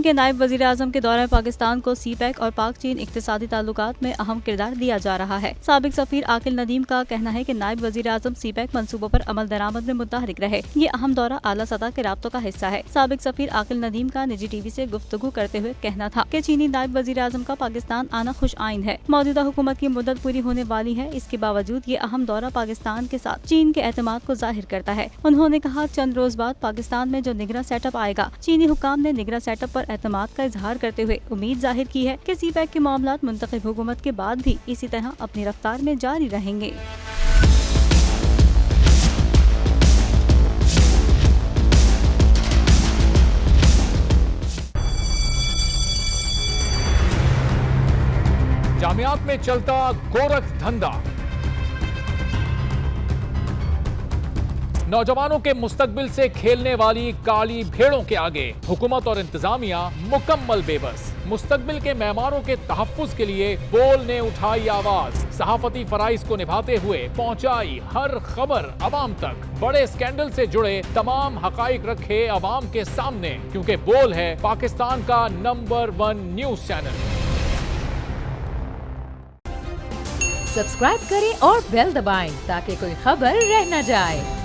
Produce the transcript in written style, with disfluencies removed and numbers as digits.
चीन के नायब वजीर आजम के दौरे पाकिस्तान को सीपैक और पाक चीन इक्तिसादी ताल्लुकात में अहम किरदार दिया जा रहा है। साबिक सफीर आकिल नदीम का कहना है कि नायब वजीर आजम सीपैक मंसूबों पर अमल दरामद में मुतहरिक रहे। ये अहम दौरा आला सतह के राब्तों का हिस्सा है। साबिक सफीर आकिल नदीम का निजी टीवी से गुफ्तगू करते हुए कहना था कि चीनी नायब वजीर आजम का पाकिस्तान आना खुश आइन है। मौजूदा हुकूमत की मुद्दत पूरी होने वाली है, इसके बावजूद ये अहम दौरा पाकिस्तान के साथ चीन के एतमाद को जाहिर करता है। उन्होंने कहा, चंद रोज बाद पाकिस्तान में जो निगरान सेटअप आएगा, चीनी हुकाम ने निगरान सेटअप पर एतमाद का इजहार करते हुए उम्मीद जाहिर की है कि सीपैक के मामलात मुंतखब हुकूमत के बाद भी इसी तरह अपनी रफ्तार में जारी रहेंगे। जामियात में चलता गोरख धंधा, नौजवानों के मुस्तकबिल से खेलने वाली काली भेड़ों के आगे हुकूमत और इंतजामिया मुकम्मल बेबस। मुस्तकबिल के मेहमानों के तहफ्फुज के लिए बोल ने उठाई आवाज, सहाफती फराइज को निभाते हुए पहुंचाई हर खबर अवाम तक। बड़े स्कैंडल से जुड़े तमाम हकाइक रखे अवाम के सामने, क्योंकि बोल है पाकिस्तान का नंबर 1 न्यूज चैनल। सब्सक्राइब करें और बेल दबाएं ताकि कोई खबर रह न जाए।